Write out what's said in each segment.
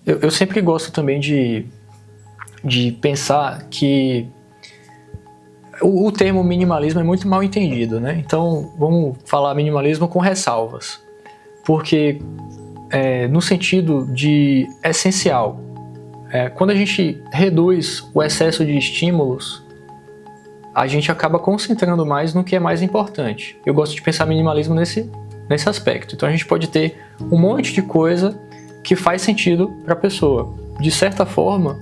Eu sempre gosto também de pensar que o termo minimalismo é muito mal entendido, né? Então, vamos falar minimalismo com ressalvas. Porque, no sentido de essencial, quando a gente reduz o excesso de estímulos, a gente acaba concentrando mais no que é mais importante. Eu gosto de pensar minimalismo nesse aspecto. Então, a gente pode ter um monte de coisa que faz sentido para a pessoa. De certa forma,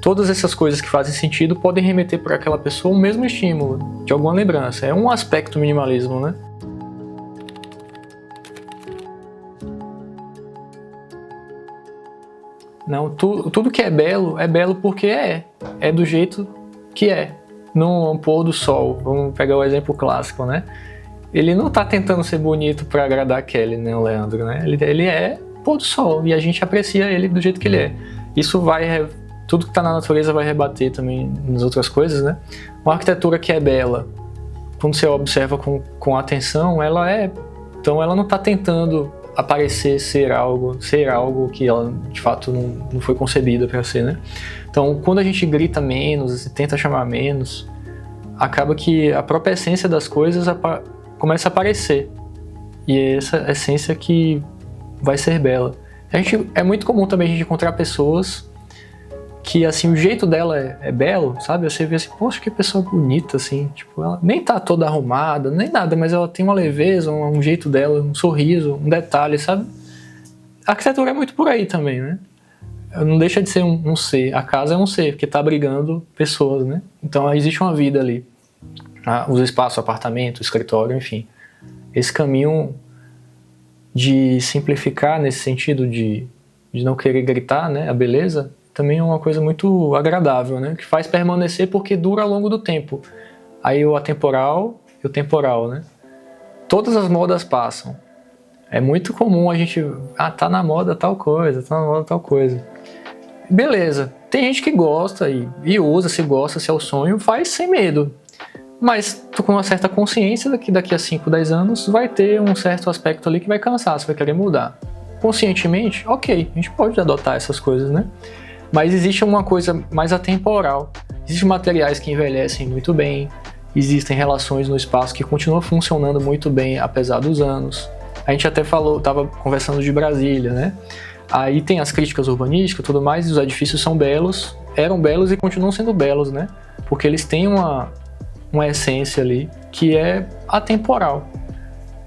todas essas coisas que fazem sentido podem remeter para aquela pessoa o mesmo estímulo, de alguma lembrança. É um aspecto minimalismo, né? Não, tudo que é belo porque é do jeito que é. No pôr do sol, vamos pegar o exemplo clássico, né? Ele não tá tentando ser bonito para agradar a Kelly, né, o Leandro, né? Ele é pôr do sol e a gente aprecia ele do jeito que ele é. Isso tudo que está na natureza vai rebater também nas outras coisas, né? Uma arquitetura que é bela, quando você observa com atenção, então ela não está tentando aparecer ser algo que ela de fato não foi concebida para ser, né? Então, quando a gente grita menos e tenta chamar menos, acaba que a própria essência das coisas começa a aparecer. E é essa essência que vai ser bela. É muito comum também a gente encontrar pessoas que, assim, o jeito dela é belo, sabe? Você vê assim, poxa, que pessoa bonita, assim. Tipo, ela nem tá toda arrumada, nem nada, mas ela tem uma leveza, um jeito dela, um sorriso, um detalhe, sabe? A arquitetura é muito por aí também, né? Não deixa de ser um ser. A casa é um ser, porque tá abrigando pessoas, né? Então, existe uma vida ali. Os espaços, apartamento, escritório, enfim. Esse caminho de simplificar nesse sentido de não querer gritar, né? A beleza também é uma coisa muito agradável, né? Que faz permanecer porque dura ao longo do tempo. Aí o atemporal e o temporal, né? Todas as modas passam. É muito comum a gente... tá na moda tal coisa, tá na moda tal coisa. Beleza. Tem gente que gosta e usa, se gosta, se é o sonho, faz sem medo. Mas tu com uma certa consciência daqui a 5, 10 anos vai ter um certo aspecto ali que vai cansar, você vai querer mudar. Conscientemente, ok, a gente pode adotar essas coisas, né? Mas existe uma coisa mais atemporal. Existem materiais que envelhecem muito bem, existem relações no espaço que continuam funcionando muito bem apesar dos anos. A gente até estava conversando de Brasília, né? Aí tem as críticas urbanísticas e tudo mais, e os edifícios são belos, eram belos e continuam sendo belos, né? Porque eles têm uma essência ali que é atemporal.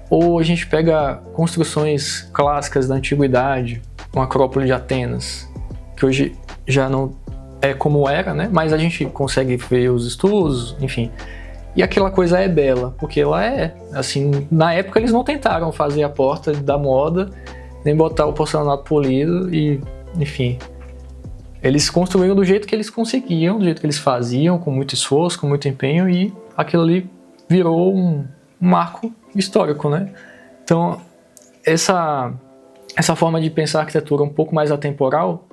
Ou a gente pega construções clássicas da antiguidade, uma Acrópole de Atenas, que hoje já não é como era, né? Mas a gente consegue ver os estudos, enfim. E aquela coisa é bela, porque ela é, assim, na época eles não tentaram fazer a porta da moda, nem botar o porcelanato polido e, enfim. Eles construíram do jeito que eles conseguiam, do jeito que eles faziam, com muito esforço, com muito empenho, e aquilo ali virou um marco histórico, né? Então, essa forma de pensar a arquitetura um pouco mais atemporal,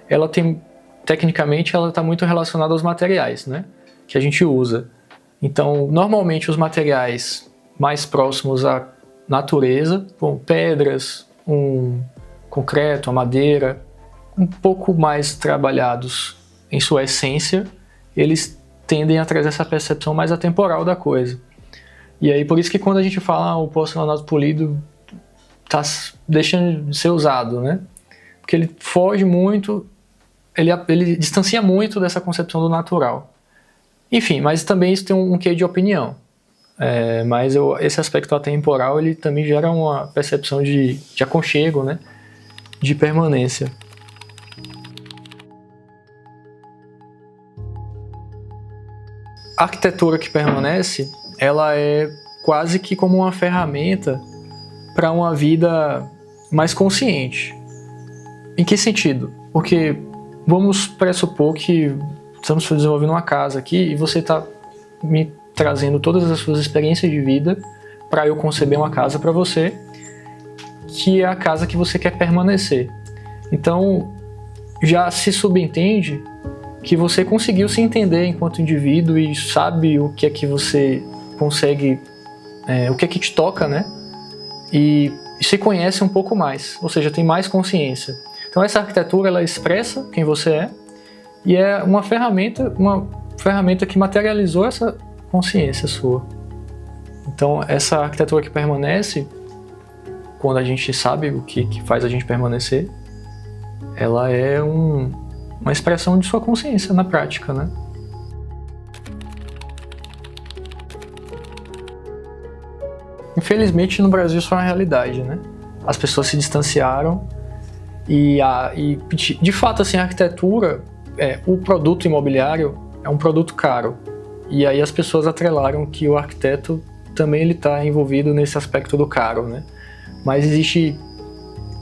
ela tem, tecnicamente, ela está muito relacionada aos materiais, né? Que a gente usa. Então, normalmente, os materiais mais próximos à natureza, bom, pedras, um concreto, a madeira, um pouco mais trabalhados em sua essência, eles tendem a trazer essa percepção mais atemporal da coisa. E aí, por isso que quando a gente fala o porcelanato polido está deixando de ser usado, né? Porque ele foge muito, ele distancia muito dessa concepção do natural. Enfim, mas também isso tem um quê de opinião. Mas esse aspecto atemporal, ele também gera uma percepção de aconchego, né? De permanência. A arquitetura que permanece, ela é quase que como uma ferramenta para uma vida mais consciente. Em que sentido? Porque vamos pressupor que estamos desenvolvendo uma casa aqui e você está me trazendo todas as suas experiências de vida para eu conceber uma casa para você, que é a casa que você quer permanecer. Então, já se subentende que você conseguiu se entender enquanto indivíduo e sabe o que é que você consegue, o que é que te toca, né? E se conhece um pouco mais, ou seja, tem mais consciência. Então essa arquitetura, ela expressa quem você é e é uma ferramenta que materializou essa consciência sua. Então essa arquitetura que permanece, quando a gente sabe o que faz a gente permanecer, ela é uma expressão de sua consciência na prática, né? Infelizmente no Brasil isso é uma realidade, né? As pessoas se distanciaram e de fato assim, a arquitetura, o produto imobiliário é um produto caro. E aí as pessoas atrelaram que o arquiteto também ele está envolvido nesse aspecto do caro, né? Mas existe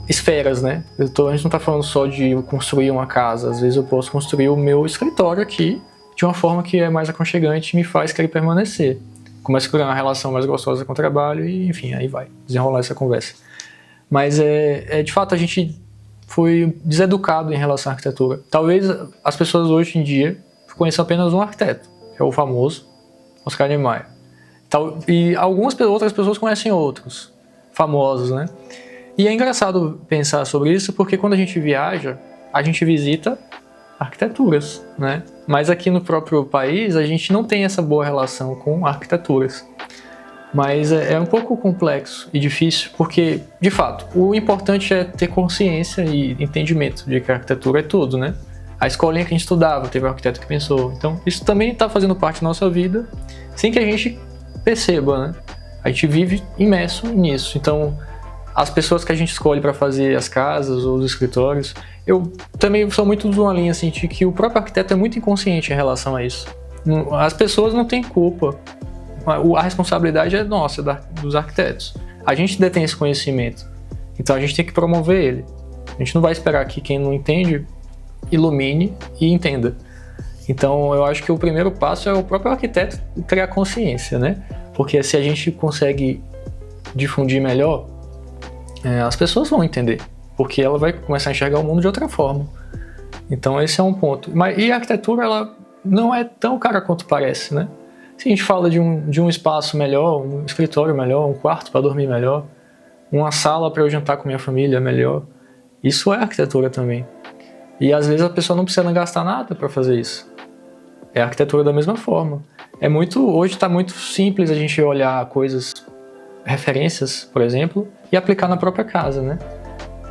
esferas, né? A gente não está falando só de construir uma casa. Às vezes eu posso construir o meu escritório aqui de uma forma que é mais aconchegante e me faz querer permanecer. Começa a criar uma relação mais gostosa com o trabalho e, enfim, aí vai desenrolar essa conversa. Mas, de fato, a gente foi deseducado em relação à arquitetura. Talvez as pessoas hoje em dia conheçam apenas um arquiteto, que é o famoso Oscar Niemeyer. E algumas outras pessoas conhecem outros famosos, né? E é engraçado pensar sobre isso porque quando a gente viaja, a gente visita arquiteturas, né? Mas aqui no próprio país a gente não tem essa boa relação com arquiteturas. Mas é um pouco complexo e difícil porque, de fato, o importante é ter consciência e entendimento de que a arquitetura é tudo, né? A escolinha que a gente estudava, teve um arquiteto que pensou. Então, isso também está fazendo parte da nossa vida sem que a gente perceba, né? A gente vive imerso nisso. Então, as pessoas que a gente escolhe para fazer as casas ou os escritórios, eu também sou muito de uma linha assim, de que o próprio arquiteto é muito inconsciente em relação a isso. As pessoas não têm culpa. A responsabilidade é nossa, dos arquitetos. A gente detém esse conhecimento. Então a gente tem que promover ele. A gente não vai esperar que quem não entende ilumine e entenda. Então eu acho que o primeiro passo é o próprio arquiteto criar consciência, né? Porque se a gente consegue difundir melhor, as pessoas vão entender. Porque ela vai começar a enxergar o mundo de outra forma. Então esse é um ponto. E a arquitetura, ela não é tão cara quanto parece, né? Se a gente fala de um espaço melhor, um escritório melhor, um quarto para dormir melhor, uma sala para eu jantar com minha família melhor, isso é arquitetura também. E às vezes a pessoa não precisa gastar nada para fazer isso. É arquitetura da mesma forma. Hoje está muito simples a gente olhar coisas, referências, por exemplo, e aplicar na própria casa, né?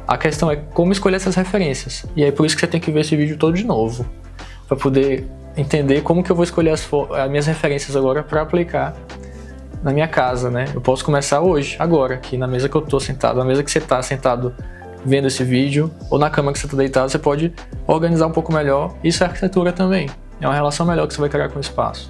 A questão é como escolher essas referências. E é por isso que você tem que ver esse vídeo todo de novo, para poder entender como que eu vou escolher as minhas referências agora para aplicar na minha casa, né? Eu posso começar hoje, agora, aqui na mesa que eu estou sentado, na mesa que você está sentado vendo esse vídeo, ou na cama que você está deitado, você pode organizar um pouco melhor. Isso é arquitetura também. É uma relação melhor que você vai criar com o espaço.